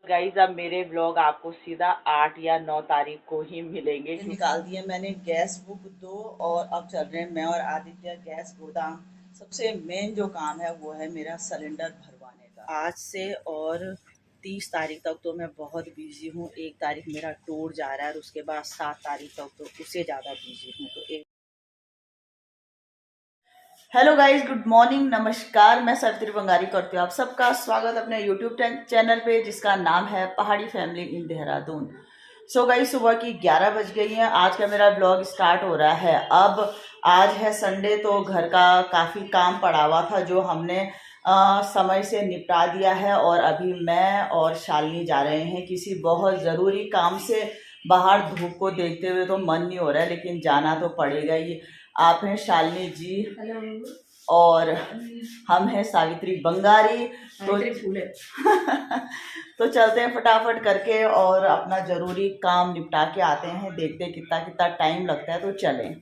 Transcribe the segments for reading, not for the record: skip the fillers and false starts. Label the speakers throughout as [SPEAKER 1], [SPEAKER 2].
[SPEAKER 1] Guys अब मेरे vlog आपको सीधा 8 या 9 तारीख को ही मिलेंगे। निकाल दिए मैंने गैस बुक 2 और अब चल रहे हैं मैं और आदित्य गैस गोदाम। सबसे मेन जो काम है वो है मेरा सिलेंडर भरवाने का। आज से और 30 तारीख तक तो मैं बहुत बिजी हूँ। 1 तारीख मेरा टूर जा रहा है और उसके बाद 7 तारीख तक तो उससे ज़्यादा बिजी हूँ। तो एक हेलो गाइस, गुड मॉर्निंग, नमस्कार। मैं सवित्री बंगारी करती हूँ आप सबका स्वागत अपने यूट्यूब चैनल पे जिसका नाम है पहाड़ी family in Dehradun. So guys, सुबह की 11 बज गई है। आज का मेरा ब्लॉग स्टार्ट हो रहा है। अब आज है संडे तो घर का काफ़ी काम पड़ा हुआ था जो हमने समय से निपटा दिया है और अभी मैं और शालिनी जा रहे हैं किसी बहुत ज़रूरी काम से। बाहर धूप को देखते हुए तो मन नहीं हो रहा है लेकिन जाना तो पड़ेगा ही। आप हैं शालिनी जी। हेलो। और हम हैं सावित्री बंगारी। तो तो चलते हैं फटाफट करके और अपना जरूरी काम निपटा के आते हैं। देखते हैं कितना कितना टाइम लगता है, तो चलें।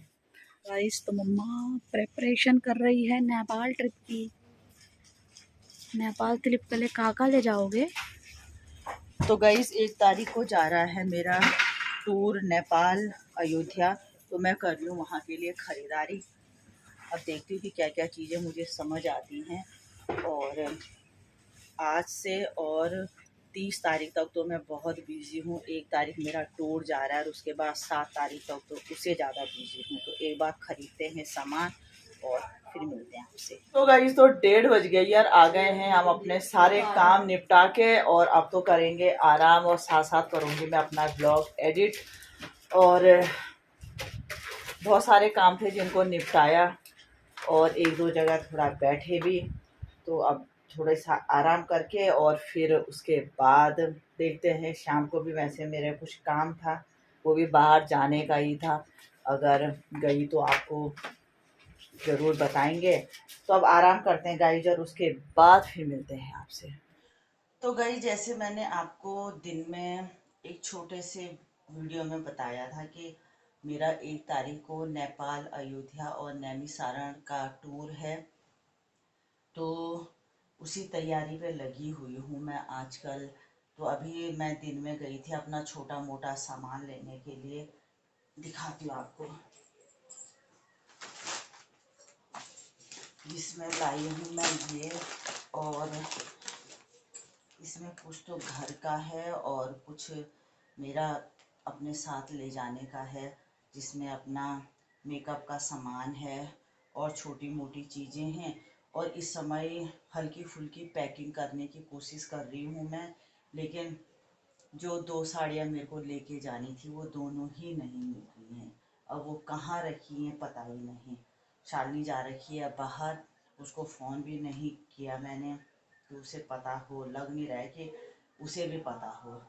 [SPEAKER 2] गाइस, तो मम्मा प्रेपरेशन कर रही है नेपाल ट्रिप की। नेपाल ट्रिप के लिए कहाँ ले जाओगे?
[SPEAKER 1] तो गाइस 1 तारीख को जा रहा है मेरा टूर नेपाल अयोध्या। तो मैं कर रही हूँ वहाँ के लिए खरीदारी। अब देखती हूँ कि क्या क्या चीज़ें मुझे समझ आती हैं। और आज से और 30 तारीख तक तो मैं बहुत बिजी हूँ। 1 तारीख मेरा टूर जा रहा है और उसके बाद 7 तारीख तक तो उससे ज़्यादा बिजी हूँ। तो एक बार ख़रीदते हैं सामान और फिर मिलते हैं आपसे। तो गाइस, तो 1:30 बज गई यार। आ गए हैं हम अपने सारे काम निपटा के और अब तो करेंगे आराम और साथ साथ करूँगी मैं अपना ब्लॉग एडिट। और बहुत सारे काम थे जिनको निपटाया और एक दो जगह थोड़ा बैठे भी। तो अब थोड़ा सा आराम करके और फिर उसके बाद देखते हैं। शाम को भी वैसे मेरा कुछ काम था, वो भी बाहर जाने का ही था। अगर गई तो आपको ज़रूर बताएंगे। तो अब आराम करते हैं गाइज और उसके बाद फिर मिलते हैं आपसे। तो गई, जैसे मैंने आपको दिन में एक छोटे से वीडियो में बताया था कि मेरा 1 तारीख को नेपाल अयोध्या और नैमिसारण का टूर है। तो उसी तैयारी पे लगी हुई हूँ मैं आजकल। तो अभी मैं दिन में गई थी अपना छोटा मोटा सामान लेने के लिए। दिखाती हूँ आपको। जिसमें लाई हूँ मैं ये, और इसमें कुछ तो घर का है और कुछ मेरा अपने साथ ले जाने का है, जिसमें अपना मेकअप का सामान है और छोटी मोटी चीज़ें हैं। और इस समय हल्की फुल्की पैकिंग करने की कोशिश कर रही हूँ मैं। लेकिन जो 2 साड़ियाँ मेरे को लेके जानी थी वो दोनों ही नहीं मिल रही हैं। अब वो कहाँ रखी हैं पता ही नहीं। शालिनी जा रखी है बाहर, उसको फ़ोन भी नहीं किया मैंने कि उसे पता हो। लग नहीं रहा है कि उसे भी पता हो।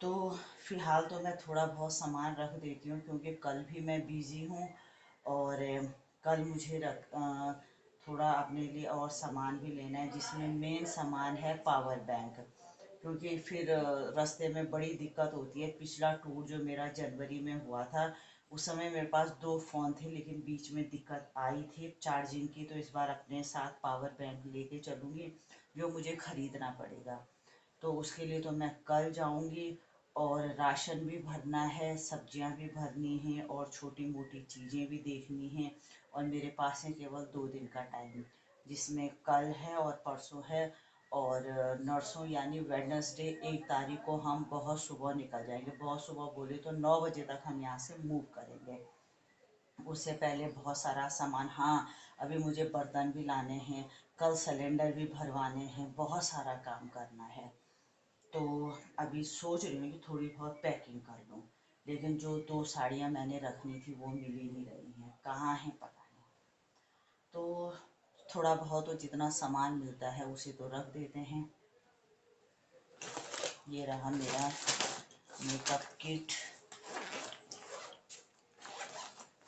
[SPEAKER 1] तो फिलहाल तो मैं थोड़ा बहुत सामान रख देती हूँ क्योंकि कल भी मैं बिज़ी हूँ। और कल मुझे थोड़ा अपने लिए और सामान भी लेना है, जिसमें मेन सामान है पावर बैंक। क्योंकि फिर रास्ते में बड़ी दिक्कत होती है। पिछला टूर जो मेरा जनवरी में हुआ था उस समय मेरे पास 2 फ़ोन थे, लेकिन बीच में दिक्कत आई थी चार्जिंग की। तो इस बार अपने साथ पावर बैंक लेके चलूँगी, जो मुझे ख़रीदना पड़ेगा। तो उसके लिए तो मैं कल जाऊंगी। और राशन भी भरना है, सब्जियां भी भरनी हैं और छोटी मोटी चीज़ें भी देखनी हैं। और मेरे पास है केवल 2 दिन का टाइम, जिसमें कल है और परसों है। और नरसों यानी वेडनेसडे 1 तारीख को हम बहुत सुबह निकल जाएंगे। बहुत सुबह बोले तो 9 बजे तक हम यहाँ से मूव करेंगे। उससे पहले बहुत सारा सामान, हाँ, अभी मुझे बर्तन भी लाने हैं, कल सिलेंडर भी भरवाने हैं, बहुत सारा काम करना है। तो अभी सोच रही हूँ कि थोड़ी बहुत पैकिंग कर लूँ। लेकिन जो 2 साड़ियाँ मैंने रखनी थी वो मिल ही नहीं रही हैं, कहाँ हैं पता नहीं। तो थोड़ा बहुत तो जितना सामान मिलता है उसे तो रख देते हैं। ये रहा मेरा मेकअप किट,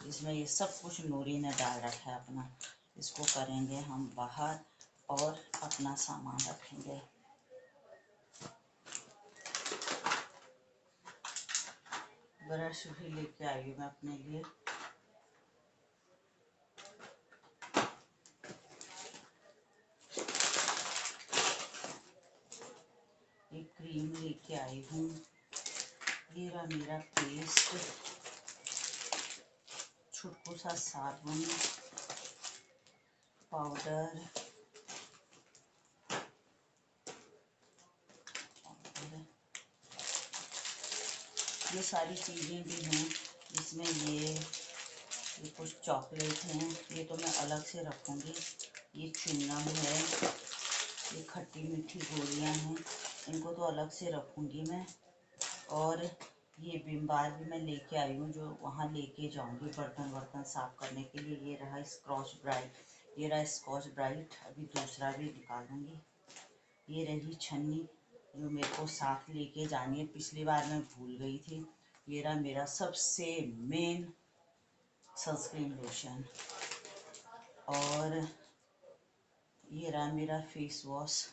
[SPEAKER 1] जिसमें ये सब कुछ नूरी ने डाल रखा है अपना। इसको करेंगे हम बाहर और अपना सामान रखेंगे। ब्रश भी लेके आई हूँ मैं अपने लिए। क्रीम लेके आई हूँ। ये रहा मेरा पेस्ट, छुटकू सा साबुन पाउडर, ये सारी चीज़ें भी हैं इसमें। ये कुछ चॉकलेट हैं, ये तो मैं अलग से रखूँगी। ये च्युइंगम है, ये खट्टी मीठी गोलियां हैं, इनको तो अलग से रखूँगी मैं। और ये विम बार भी मैं लेके आई हूँ, जो वहाँ लेके जाऊँगी बर्तन साफ करने के लिए। ये रहा स्कॉच ब्राइट, ये रहा स्कॉच ब्राइट, अभी दूसरा भी निकालूंगी। ये रही छन्नी जो मेरे को साथ लेके जानी है, पिछली बार मैं भूल गई थी। ये रहा मेरा सबसे मेन सनस्क्रीन लोशन, और ये रहा मेरा फेस वॉश।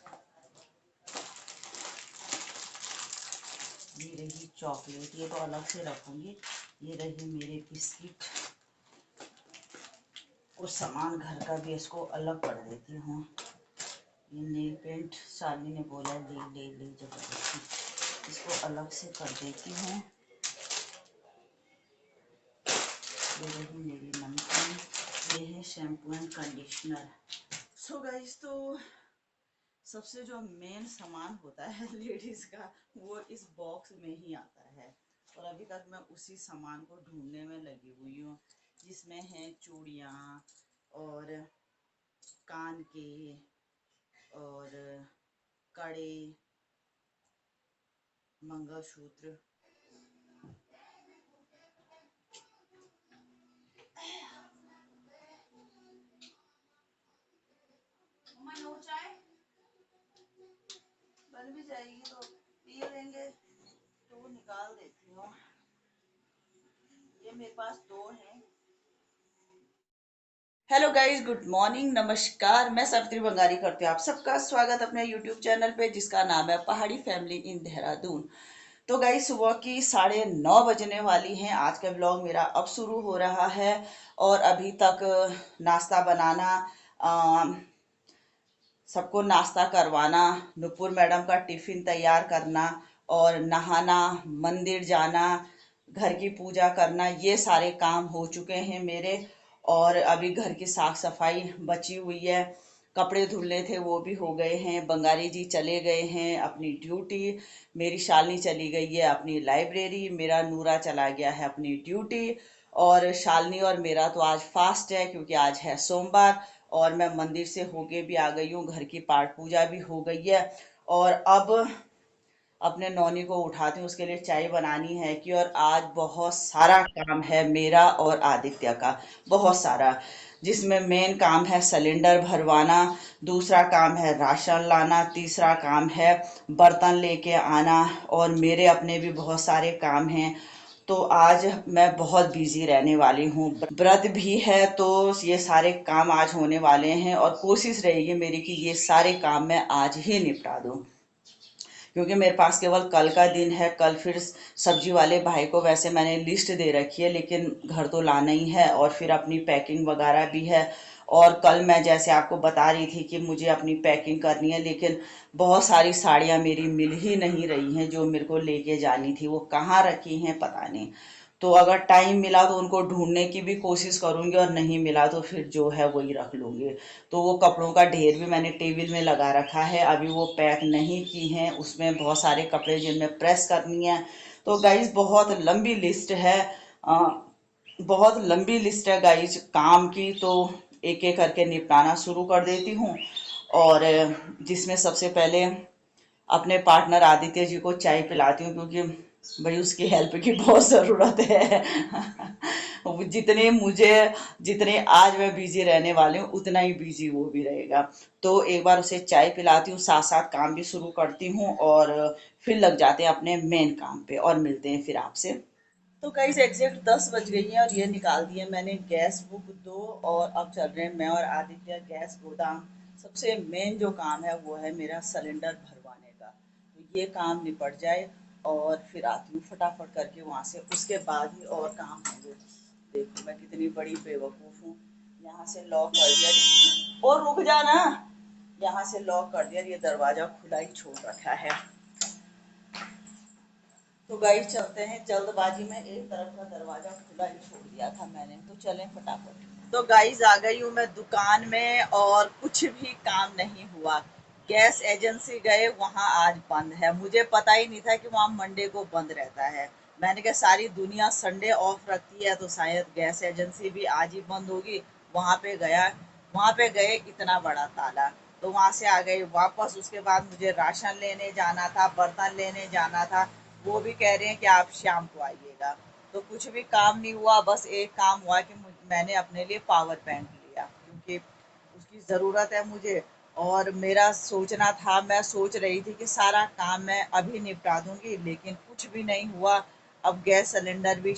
[SPEAKER 1] ये रही चॉकलेट, ये तो अलग से रखूँगी। ये रही मेरे बिस्किट, कुछ सामान घर का भी इसको अलग कर देती हूँ। ये नेल पेंट शाली ने बोला ले ले ले जबरदस्ती, इसको अलग से कर देती हूँ। ये रही मेरी नमकीन, ये है shampoo and conditioner. So guys, तो सबसे जो मेन सामान होता है लेडीज का, वो इस बॉक्स में ही आता है। और अभी तक मैं उसी सामान को ढूंढने में लगी हुई हूँ, जिसमें है चूड़ियाँ और कान के और कड़े, मंगलसूत्र। चाय बन भी जाएगी तो पी लेंगे, तो निकाल देती हूँ। ये मेरे पास दो हैं। हेलो गाइस, गुड मॉर्निंग, नमस्कार। मैं सवित्री बंगारी करती हूँ आप सबका स्वागत अपने यूट्यूब चैनल पे, जिसका नाम है पहाड़ी फैमिली इन देहरादून। तो गाइस, सुबह की 9:30 बजने वाली हैं। आज का ब्लॉग मेरा अब शुरू हो रहा है, और अभी तक नाश्ता बनाना, सबको नाश्ता करवाना, नुपुर मैडम का टिफिन तैयार करना, और नहाना, मंदिर जाना, घर की पूजा करना, ये सारे काम हो चुके हैं मेरे। और अभी घर की साफ सफाई बची हुई है। कपड़े धुलने थे, वो भी हो गए हैं। बंगारी जी चले गए हैं अपनी ड्यूटी, मेरी शालिनी चली गई है अपनी लाइब्रेरी, मेरा नूरा चला गया है अपनी ड्यूटी। और शालिनी और मेरा तो आज फास्ट है, क्योंकि आज है सोमवार। और मैं मंदिर से होके भी आ गई हूँ, घर की पाठ पूजा भी हो गई है। और अब अपने नौनी को उठाती हूँ, उसके लिए चाय बनानी है कि। और आज बहुत सारा काम है मेरा और आदित्य का, बहुत सारा, जिसमें मेन काम है सिलेंडर भरवाना, दूसरा काम है राशन लाना, तीसरा काम है बर्तन लेके आना, और मेरे अपने भी बहुत सारे काम हैं। तो आज मैं बहुत बिजी रहने वाली हूँ, व्रत भी है, तो ये सारे काम आज होने वाले हैं। और कोशिश रहेगी मेरी कि ये सारे काम मैं आज ही निपटा दूँ, क्योंकि मेरे पास केवल कल का दिन है। कल फिर सब्जी वाले भाई को वैसे मैंने लिस्ट दे रखी है, लेकिन घर तो लाना ही है, और फिर अपनी पैकिंग वगैरह भी है। और कल मैं जैसे आपको बता रही थी कि मुझे अपनी पैकिंग करनी है, लेकिन बहुत सारी साड़ियाँ मेरी मिल ही नहीं रही हैं जो मेरे को लेके जानी थी। वो कहाँ रखी हैं पता नहीं। तो अगर टाइम मिला तो उनको ढूंढने की भी कोशिश करूंगी, और नहीं मिला तो फिर जो है वही रख लूंगी। तो वो कपड़ों का ढेर भी मैंने टेबल में लगा रखा है, अभी वो पैक नहीं की हैं। उसमें बहुत सारे कपड़े जिनमें प्रेस करनी है। तो गाइज, बहुत लंबी लिस्ट है, बहुत लंबी लिस्ट है गाइज काम की। तो एक एक करके निपटाना शुरू कर देती हूँ। और जिसमें सबसे पहले अपने पार्टनर आदित्य जी को चाय पिलाती हूँ, क्योंकि भाई उसकी हेल्प की बहुत ज़रूरत है। जितने आज मैं बिजी रहने वाली हूँ, उतना ही बिजी वो भी रहेगा। तो एक बार उसे चाय पिलाती हूँ, साथ साथ काम भी शुरू करती हूँ, और फिर लग जाते हैं अपने मेन काम पे, और मिलते हैं फिर आपसे। तो गाइस, एग्जैक्ट 10 बज गई हैं, और ये निकाल दिए मैंने गैस बुक 2। और अब चल रहे हैं मैं और आदित्य गैस गोदाम। सबसे मेन जो काम है वो है मेरा सिलेंडर भरवाने का। तो ये काम निपट जाए, और फिर आती हूँ फटाफट करके वहाँ से, उसके बाद ही और काम होंगे। देखो मैं कितनी बड़ी बेवकूफ़ हूँ, यहाँ से लॉक कर दिया। और रुक जाना, यहाँ से लॉक कर दिया, ये दरवाज़ा खुला ही छोड़ रखा है। तो गाइस चलते हैं, जल्दबाजी में एक तरफ का दरवाजा खुला ही छोड़ दिया था मैंने, तो चलें फटाफट। तो गाइस आ गई हूँ मैं दुकान में और कुछ भी काम नहीं हुआ। गैस एजेंसी गए, वहां आज बंद है। मुझे पता ही नहीं था कि वहां मंडे को बंद रहता है। मैंने कहा सारी दुनिया संडे ऑफ रखती है तो शायद गैस एजेंसी भी आज ही बंद होगी। वहां पे गया, वहां पे गए, इतना बड़ा ताला। तो वहां से आ गई वापस। उसके बाद मुझे राशन लेने जाना था, बर्तन लेने जाना था। वो भी कह रहे हैं कि आप शाम को आइएगा। तो कुछ भी काम नहीं हुआ। बस एक काम हुआ कि मैंने अपने लिए पावर बैंक लिया, क्योंकि उसकी ज़रूरत है मुझे। और मेरा सोचना था, मैं सोच रही थी कि सारा काम मैं अभी निपटा दूंगी, लेकिन कुछ भी नहीं हुआ। अब गैस सिलेंडर भी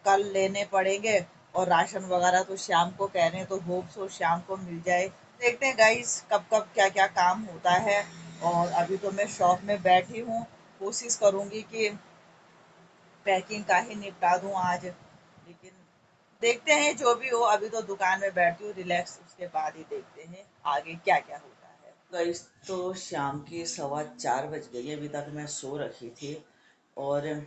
[SPEAKER 1] कल लेने पड़ेंगे और राशन वगैरह तो शाम को कह रहे हैं, तो होप सो शाम को मिल जाए। देखते हैं गाइस कब कब क्या क्या काम होता है। और अभी तो मैं शॉप में बैठी हूँ, कोशिश करूँगी कि पैकिंग का ही निपटा दूँ आज, लेकिन देखते हैं जो भी हो। अभी तो दुकान में बैठती हूँ रिलैक्स, उसके बाद ही देखते हैं आगे क्या क्या होता है। गाइस तो शाम की 4:15 बज गई, अभी तक मैं सो रखी थी। और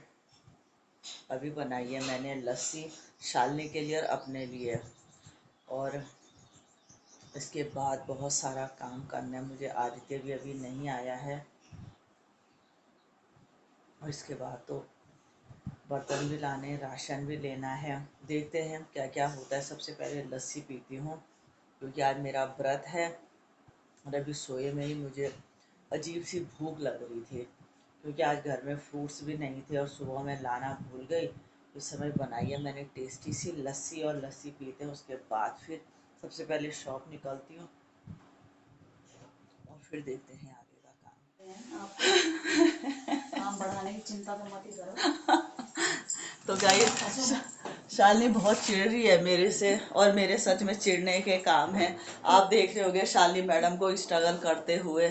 [SPEAKER 1] अभी बनाई है मैंने लस्सी शालनी के लिए और अपने लिए। और इसके बाद बहुत सारा काम करना है मुझे। आदित्य भी अभी नहीं आया है। और इसके बाद तो बर्तन भी लाने, राशन भी लेना है। देखते हैं क्या क्या होता है। सबसे पहले लस्सी पीती हूँ, क्योंकि आज मेरा व्रत है। और अभी सोए में ही मुझे अजीब सी भूख लग रही थी, क्योंकि आज घर में फ्रूट्स भी नहीं थे और सुबह में लाना भूल गई। इस समय बनाई है मैंने टेस्टी सी लस्सी, और लस्सी पीते हैं उसके बाद फिर सबसे पहले शॉप निकलती हूँ और फिर देखते हैं आगे का काम।
[SPEAKER 2] काम बढ़ाने की चिंता तो मत ही करो।
[SPEAKER 1] तो गाइस शालिनी बहुत चिढ़ रही है मेरे से, और मेरे सच में चिढ़ने के काम है। आप देख रहे होंगे शालिनी मैडम को स्ट्रगल करते हुए।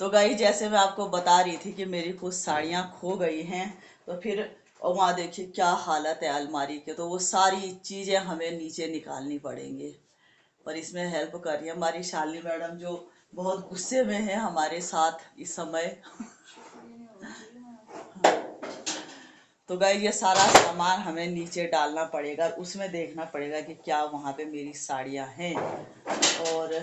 [SPEAKER 1] तो गाइस जैसे मैं आपको बता रही थी कि मेरी कुछ साड़ियाँ खो गई हैं, तो फिर और वहाँ देखिए क्या हालत है अलमारी के। तो वो सारी चीज़ें हमें नीचे निकालनी पड़ेंगी। और इसमें हेल्प कर रही है हमारी शालिनी मैडम, जो बहुत गुस्से में है हमारे साथ इस समय। तो गाइस ये सारा सामान हमें नीचे डालना पड़ेगा, उसमें देखना पड़ेगा कि क्या वहाँ पे मेरी साड़ियाँ हैं। और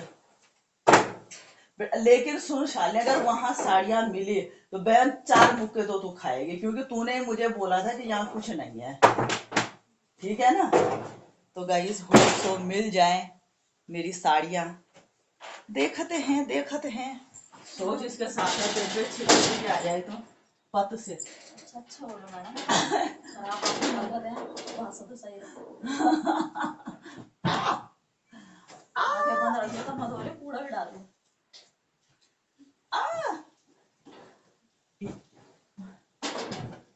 [SPEAKER 1] लेकिन सुन शालिनी, अगर वहाँ साड़ियाँ मिली तो बहन 4 मुक्के तो तू खाएगी, क्योंकि तूने मुझे बोला था कि यहाँ कुछ नहीं है। ठीक है ना? तो गाइस होप सो मिल जाए मेरी साड़ियाँ। देखते हैं देखते हैं। सोच इसके साथ में पेट पे छिड़क भी आ जाए तो पत से।
[SPEAKER 2] अच्छा बोलो मैडम। खराब आदत है, भाषा तो सही रखो। आगे बंद रखिए तो मत बोले, कूड़ा भी डाल दो।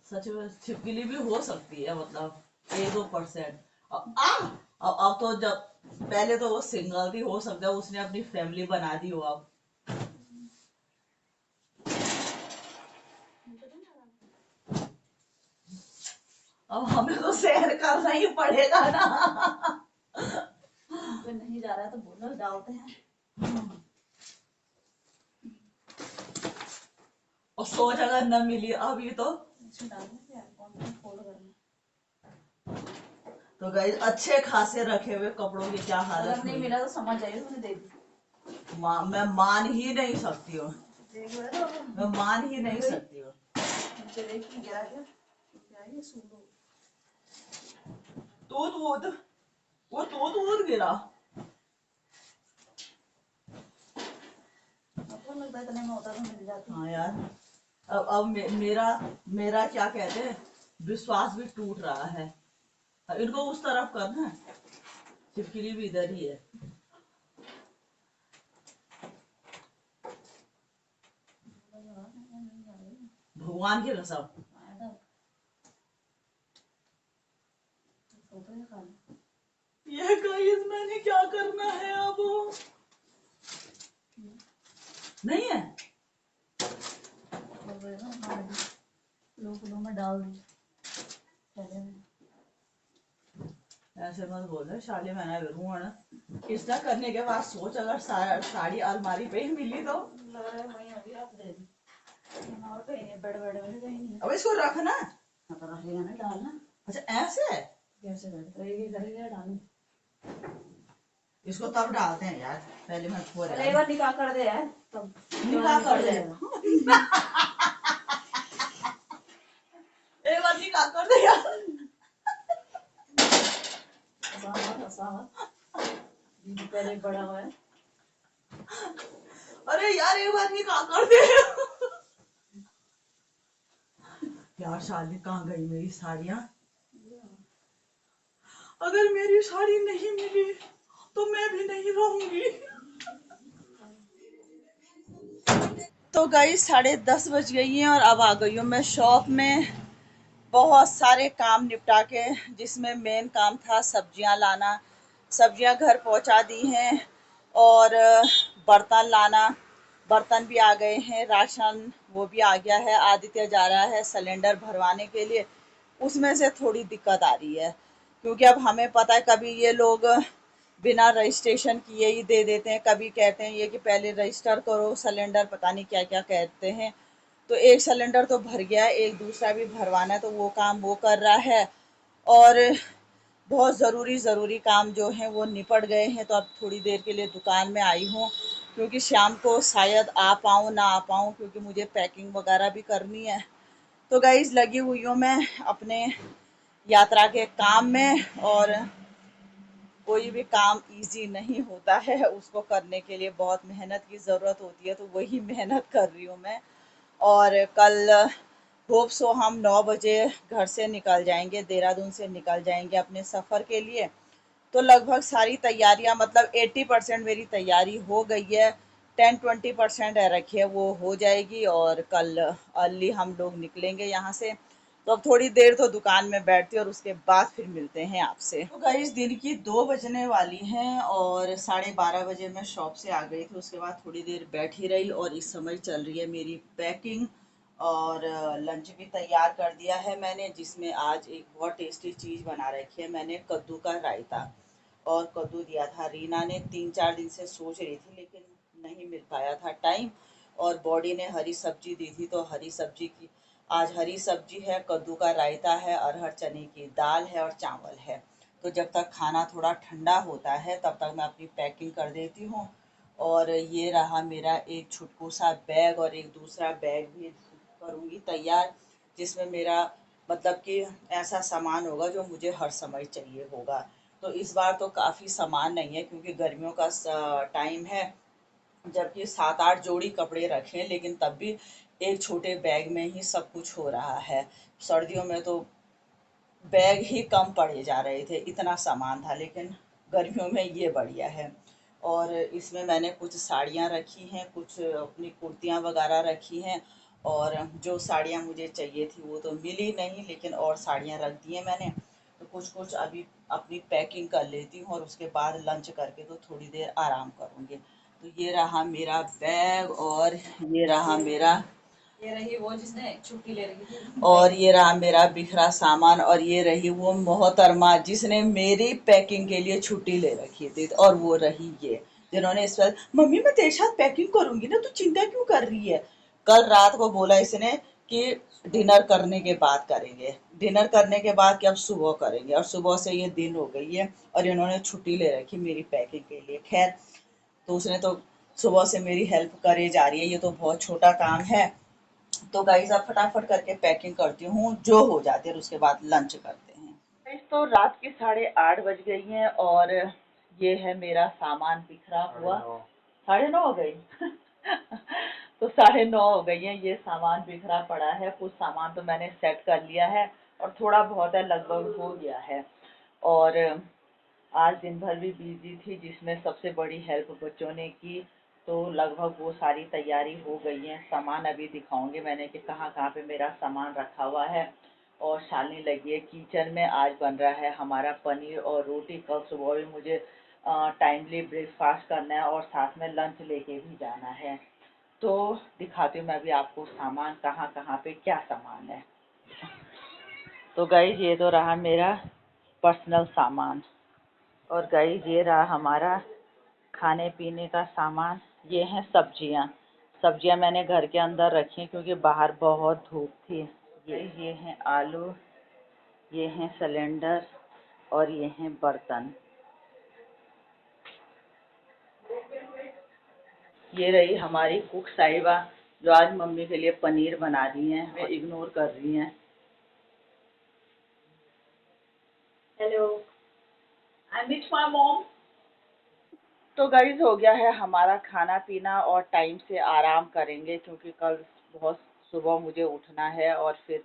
[SPEAKER 1] सच में छिपकली भी हो सकती है, मतलब 1-2%। अब तो जब पहले तो वो सिंगल थी, हो सकता है उसने अपनी फैमिली बना दी हो। अब हमें तो शेयर करना ही पड़ेगा ना।
[SPEAKER 2] नहीं जा रहा है तो बोलो, डालते हैं।
[SPEAKER 1] और सोच अगर न मिली अभी तो गाइस अच्छे खासे रखे हुए कपड़ों की क्या हालत
[SPEAKER 2] अगर नहीं मिला तो समझ जाइए तुमने दे दी।
[SPEAKER 1] मैं मान ही नहीं सकती हूँ। मैं मान ही नहीं सकती हूँ। दूध वूध, वो दूध वूध गिरा।
[SPEAKER 2] लगता है इतने में होता तो मिल जाती।
[SPEAKER 1] हाँ यार, अब मेरा मेरा क्या कहते हैं, विश्वास भी टूट रहा है। इनको उस तरफ करना, छिपकली भी इधर ही है। भगवान की कसम। ये गाइस मैंने क्या करना है अब? नहीं है,
[SPEAKER 2] में डाल दी।
[SPEAKER 1] ऐसे मत बोल शाली, मैंने करूँगा ना। इसका करने के बाद सोच अगर साड़ी अलमारी पे ही मिली तो
[SPEAKER 2] लग रहा है वहीं अभी आप दे दी। और कहीं नहीं, बेड बेड में कहीं नहीं।
[SPEAKER 1] अब इसको रखना।
[SPEAKER 2] रहेगा ना डालना।
[SPEAKER 1] अच्छा ऐसे है,
[SPEAKER 2] कैसे करेगा करेगा डालू।
[SPEAKER 1] इसको तब डालते हैं यार, पहले मैं खो
[SPEAKER 2] अरे एक बार निकाह कर दे यार, तब
[SPEAKER 1] निकाह कर दे।
[SPEAKER 2] जाएगा।
[SPEAKER 1] एक बार निकाह कर दे यार।
[SPEAKER 2] ऐसा दीदी पहले बड़ा हुआ है।
[SPEAKER 1] अरे यार एक बार निकाह कर दे। यार शादी कहाँ गई मेरी साड़ियाँ? अगर मेरी साड़ी नहीं मिली तो मैं भी नहीं रहूंगी। तो गई 10:30 बज गई हैं और अब आ गई हूँ मैं शॉप में, बहुत सारे काम निपटा के, जिसमें मेन काम था सब्जियां लाना। सब्जियां घर पहुंचा दी हैं और बर्तन लाना, बर्तन भी आ गए हैं, राशन वो भी आ गया है। आदित्य जा रहा है सिलेंडर भरवाने के लिए, उसमें से थोड़ी दिक्कत आ रही है क्योंकि अब हमें पता है कभी ये लोग बिना रजिस्ट्रेशन किए ही दे देते हैं, कभी कहते हैं ये कि पहले रजिस्टर करो सिलेंडर, पता नहीं क्या क्या कहते हैं। तो एक सिलेंडर तो भर गया है, एक दूसरा भी भरवाना है, तो वो काम वो कर रहा है। और बहुत ज़रूरी काम जो हैं वो निपट गए हैं, तो अब थोड़ी देर के लिए दुकान में आई हूँ क्योंकि शाम को शायद आ पाऊँ ना आ पाऊँ, क्योंकि मुझे पैकिंग वगैरह भी करनी है। तो गाइस लगी हुई हूँ मैं अपने यात्रा के काम में, और कोई भी काम इजी नहीं होता है, उसको करने के लिए बहुत मेहनत की ज़रूरत होती है, तो वही मेहनत कर रही हूँ मैं। और कल होप सो हम 9 बजे घर से निकल जाएंगे, देहरादून से निकल जाएंगे अपने सफ़र के लिए। तो लगभग सारी तैयारियां, मतलब 80% मेरी तैयारी हो गई है, 10-20% है रखी है, वो हो जाएगी और कल अर्ली हम लोग निकलेंगे यहाँ से। तो अब थोड़ी देर तो दुकान में बैठती और उसके बाद फिर मिलते हैं आपसे। तो गाइस दिन की 2 बजने वाली हैं और 12:30 बजे मैं शॉप से आ गई थी, उसके बाद थोड़ी देर बैठी रही और इस समय चल रही है मेरी पैकिंग। और लंच भी तैयार कर दिया है मैंने, जिसमें आज एक बहुत टेस्टी चीज़ बना रखी है मैंने, कद्दू का रायता। और कद्दू दिया था रीना ने, 3-4 दिन से सोच रही थी लेकिन नहीं मिल पाया था टाइम। और बॉडी ने हरी सब्जी दी थी, तो हरी सब्जी की आज हरी सब्जी है, कद्दू का रायता है, अरहर चने की दाल है और चावल है। तो जब तक खाना थोड़ा ठंडा होता है तब तक मैं अपनी पैकिंग कर देती हूँ। और ये रहा मेरा एक छुटकू सा बैग, और एक दूसरा बैग भी करूँगी तैयार, जिसमें मेरा मतलब कि ऐसा सामान होगा जो मुझे हर समय चाहिए होगा। तो इस बार तो काफ़ी सामान नहीं है क्योंकि गर्मियों का टाइम है, जबकि 7-8 जोड़ी कपड़े रखे, लेकिन तब भी एक छोटे बैग में ही सब कुछ हो रहा है। सर्दियों में तो बैग ही कम पड़े जा रहे थे, इतना सामान था, लेकिन गर्मियों में ये बढ़िया है। और इसमें मैंने कुछ साड़ियाँ रखी हैं, कुछ अपनी कुर्तियाँ वगैरह रखी हैं। और जो साड़ियाँ मुझे चाहिए थी वो तो मिली नहीं, लेकिन और साड़ियाँ रख दी हैं मैंने। तो कुछ कुछ अभी अपनी पैकिंग कर लेती हूँ और उसके बाद लंच करके तो थोड़ी देर आराम करूँगी। तो ये रहा मेरा बैग, और ये रहा मेरा,
[SPEAKER 2] ये रही वो जिसने छुट्टी ले रखी थी।
[SPEAKER 1] और ये रहा मेरा बिखरा सामान, और ये रही वो मोहतरमा जिसने मेरी पैकिंग के लिए छुट्टी ले रखी थी, और वो रही ये जिन्होंने इस पर, मम्मी मैं तेरे साथ पैकिंग करूंगी ना, तू चिंता क्यों कर रही है। कल रात को बोला इसने कि डिनर करने के बाद करेंगे, डिनर करने के बाद कि अब सुबह करेंगे, और सुबह से ये दिन हो गई है और इन्होंने छुट्टी ले रखी मेरी पैकिंग के लिए। खैर, तो उसने तो सुबह से मेरी हेल्प करे जा रही है, ये तो बहुत छोटा काम है। तो गाइस अब फटाफट करके पैकिंग करती हूँ जो हो जाती है, और उसके बाद लंच करते हैं। गाइस तो रात की 8:30 बज गई हैं और ये है मेरा सामान बिखरा हुआ। 9:30 हो गई। तो 9:30 हो गई है, ये सामान बिखरा पड़ा है, कुछ सामान तो मैंने सेट कर लिया है और थोड़ा बहुत है, लगभग हो गया है। और आज दिन भर भी बिजी थी, जिसमें सबसे बड़ी हेल्प बच्चों ने की, तो लगभग वो सारी तैयारी हो गई है। सामान अभी दिखाऊंगी मैंने कि कहाँ कहाँ पे मेरा सामान रखा हुआ है। और शालिनी लगी है किचन में, आज बन रहा है हमारा पनीर और रोटी। कल सुबह भी मुझे टाइमली ब्रेकफास्ट करना है और साथ में लंच लेके भी जाना है। तो दिखाती हूँ मैं भी आपको सामान कहाँ कहाँ पे क्या सामान है। तो गाइज ये तो रहा मेरा पर्सनल सामान, और गाइस ये रहा हमारा खाने पीने का सामान। ये हैं सब्जियां। सब्जियां मैंने घर के अंदर रखी हैं क्योंकि बाहर बहुत धूप थी, ये हैं आलू, ये हैं सिलेंडर और ये हैं बर्तन। ये रही हमारी कुक साहिबा जो आज मम्मी के लिए पनीर बना रही हैं और इग्नोर कर रही हैं। Hello, I miss my mom. तो गाइस हो गया है हमारा खाना पीना और टाइम से आराम करेंगे क्योंकि कल बहुत सुबह मुझे उठना है और फिर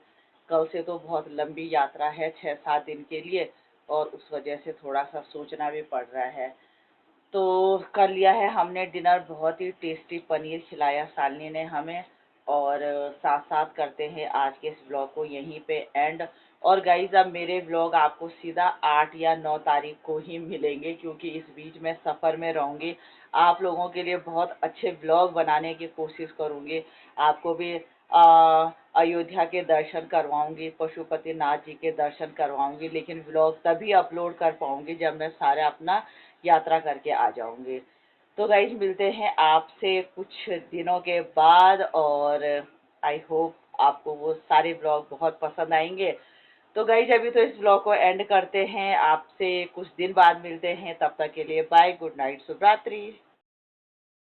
[SPEAKER 1] कल से तो बहुत लंबी यात्रा है 6-7 दिन के लिए और उस वजह से थोड़ा सा सोचना भी पड़ रहा है। तो कर लिया है हमने डिनर, बहुत ही टेस्टी पनीर खिलाया शालिनी ने हमें। और साथ साथ करते हैं आज के इस ब्लॉग को यहीं पे एंड। और गाइज अब मेरे ब्लॉग आपको सीधा 8 या 9 तारीख को ही मिलेंगे क्योंकि इस बीच में सफ़र में रहूँगी। आप लोगों के लिए बहुत अच्छे ब्लॉग बनाने की कोशिश करूँगी। आपको भी अयोध्या के दर्शन करवाऊंगी, पशुपतिनाथ जी के दर्शन करवाऊंगी, लेकिन ब्लॉग तभी अपलोड कर पाऊंगी जब मैं सारा अपना यात्रा करके आ जाऊंगी। तो गाइज मिलते हैं आपसे कुछ दिनों के बाद और आई होप आपको वो सारे ब्लॉग बहुत पसंद आएंगे। तो गाइज अभी तो इस ब्लॉग को एंड करते हैं, आपसे कुछ दिन बाद मिलते हैं, तब तक के लिए बाय, गुड नाइट, शुभ रात्रि।